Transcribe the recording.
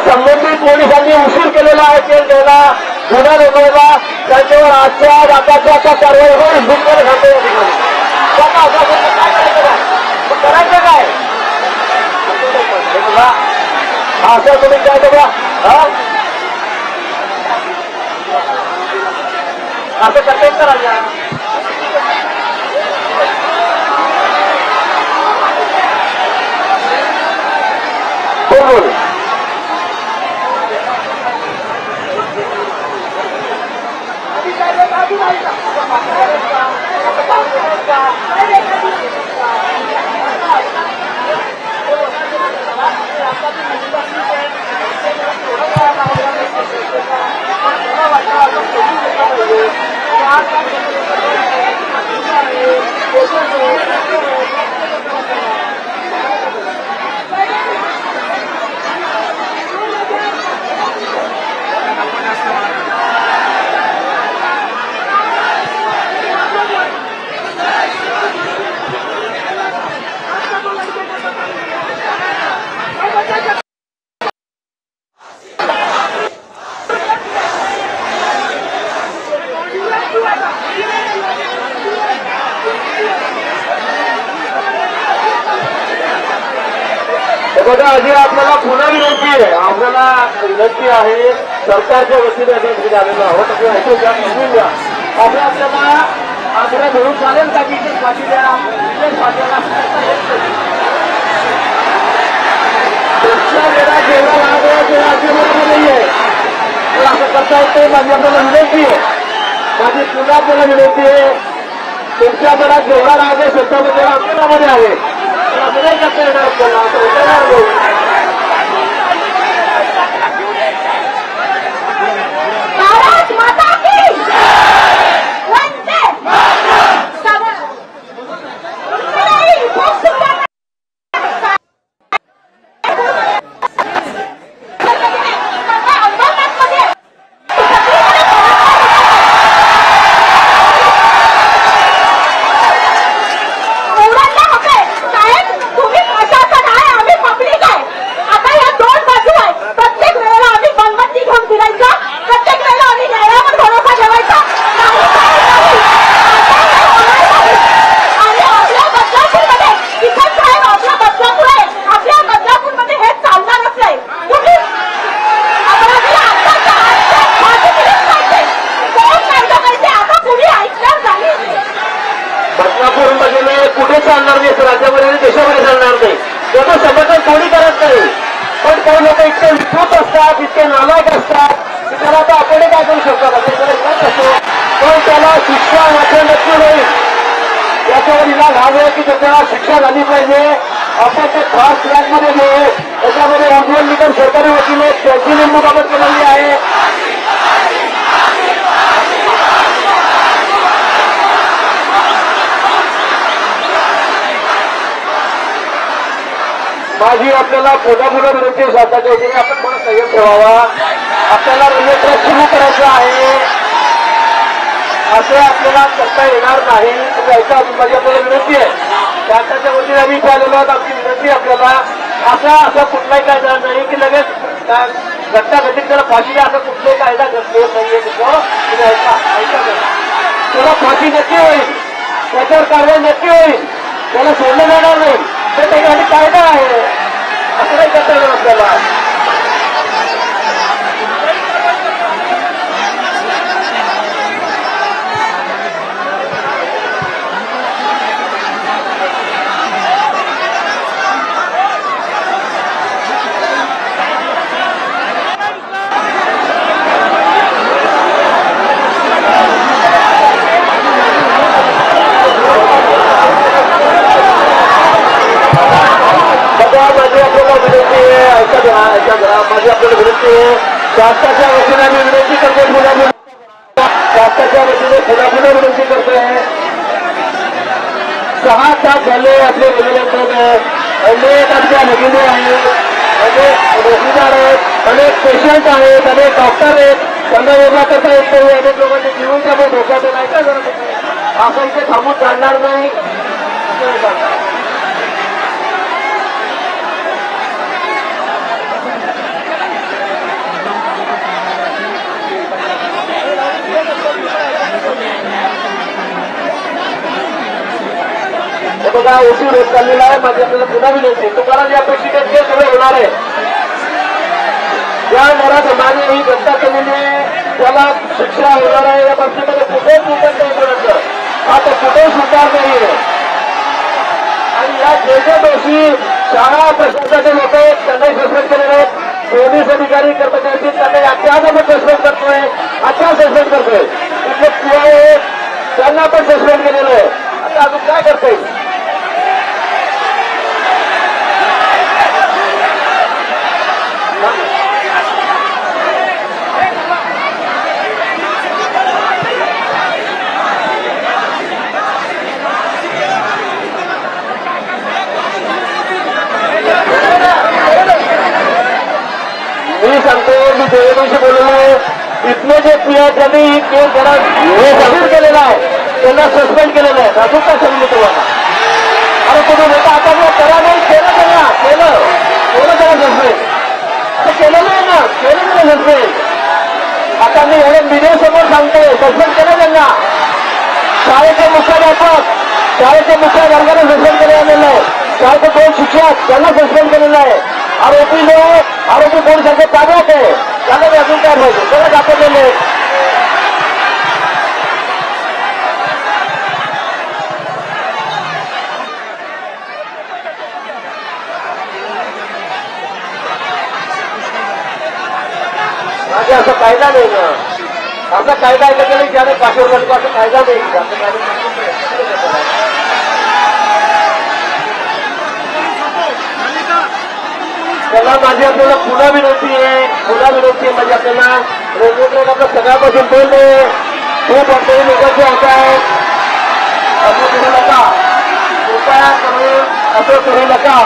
संबंधित पोलिसांनी उशीर केलेला आहे केस घ्यायला, गुन्हा नोंदवला, त्यांच्यावर आजच्या रात्रीच्या कारवाई होईल. भूतकाळ घालतो या ठिकाणी करायचं काय असं तुम्ही काय बघा असं करता करायला बोल बघा आधी आपल्याला पुन्हा विनंती आहे, आपल्याला विनंती आहे सरकारच्या वतीने झालेलं आहोत आपल्याला आपल्याला धरून चालेल का की पाटील पाटीलला वेळा जेवढा लाभ आहे तेव्हा बरोबर नाही आहे, पण असं करता येते. माझी आपल्याला विनंती आहे, माझी पुन्हा आपल्याला विनंती आहे, तुमच्या मनात जेवढा राग आहे स्वतःमध्ये आपल्यामध्ये आहे नाही करता येणार आपल्याला चालणार नाही, राज्यामध्ये देशामध्ये चालणार नाही, त्याचं समर्थन कोणी करत नाही. पण काही लोक इतके विकृत असतात, इतके नालायक असतात की त्याला तर आपण काय करू शकतो असतो, पण त्याला शिक्षा मात्र नक्की होईल. याच्यावर इलाज हवे की त्याला शिक्षा झाली पाहिजे. आपण ते फास्ट ट्रॅकमध्ये घेऊ, त्याच्यामध्ये उज्ज्वल निकम सरकारी वकील त्यांची नेमणूक आपण केलेली आहे. माझी आपल्याला पुन्हा विनंती शासनाच्या वतीने आपण थोडा संयम ठेवावा. आपल्याला रेल्वे ट्रॅक सुरू करायचं आहे, असं आपल्याला करता येणार नाही. ऐका, माझी आपल्याला विनंती आहे, शासनाच्या वतीने आम्ही इथे आलेलो आहोत. आमची विनंती आपल्याला असं कुठलाही कायदा नाही की लगेच घटना घटित त्याला फाशी द्या, असं कुठलाही कायदा घडले नाहीये. त्याला फाशी नक्की होईल, त्याच्यावर कारवाई नक्की होईल, त्याला सोडलं जाणार नाही. तर त्याच्यासाठी कायदा आहे, असं नाही करता येणार आपल्याला. माझी आपल्याला विनंती आहे, शासनाच्या वतीने आम्ही विनंती करतोय, शासनाच्या वतीने पुन्हा विनंती करतोय. 6 तास झाले आपले रेल्वे अनेक आमच्या भगिनी आहेत, अनेक रोजगार आहेत, अनेक पेशंट आहेत, अनेक डॉक्टर आहेत, त्यांना योगा करता येत नाही. अनेक लोकांचे जीवन त्यामुळे धोक्यात नाही का गरज असं इथे थांबून चालणार नाही. बघा उशीर होत चाललेला आहे. माझी आपल्याला पुन्हा विनंती तुम्हाला जे अपेक्षित आहे ते सगळं होणार आहे. ज्या मराठमाने ही घटना केलेली आहे त्याला शिक्षा होणार आहे. या बाबतीमध्ये कुठेच उठत नाही पर्यंत आता कुठेच सुधार नाहीये. आणि या जे दोषी शाळा प्रशासनाचे लोक आहेत त्यांनाही सस्पेंड केलेले आहेत. पोलीस अधिकारी कर्मचारी त्यांना अत्याध आपण सस्पेंड करतोय. आता सस्पेंड करतोय. तिथले पीआय आहेत त्यांना पण सस्पेंड केलेलं आहे. आता अजून काय करता येईल. मी सांगतो मी देवेंद्रशी बोललेलो आहे. इथले जे पीआय त्यांनी ही केस जरा हे जाहीर केलेला आहे त्यांना सस्पेंड केलेलं आहे. अजून काय सांगू तुम्हाला. अरे तुम्ही म्हणता आता मग करा नाही केलं त्यांना केलं त्याला सस्पेंड आता केलेलं आहे ना केलं त्याला सस्पेंड. आता मी एवढ्या मीडियासमोर सांगतोय सस्पेंड केलं त्यांना. शाळेचे मुख्याध्यापक शाळेचे मुख्य वर्गाने सस्पेंड केलेलं आहे. शाळेचे 2 शिक्षक त्यांना सस्पेंड केलेलं आहे. आरोपी पोलिसांच्या ताब्यात आहे त्याला अजून काय पाहिजे त्याला दाखवलेले आहे. माझे असं कायदा नाही ना. असा कायदा ऐकलं गेलं ज्याने पाठवून करतो असं कायदा नाही. असं कायदा त्याला माझी आपल्याला पुन्हा विनंती आहे म्हणजे आपल्याला रेल्वेकडे आपलं सगळ्यापासून बोलले खूप आपल्याला लोकांचे असं आहे असं करू नका. कृपया करून असं करू नका.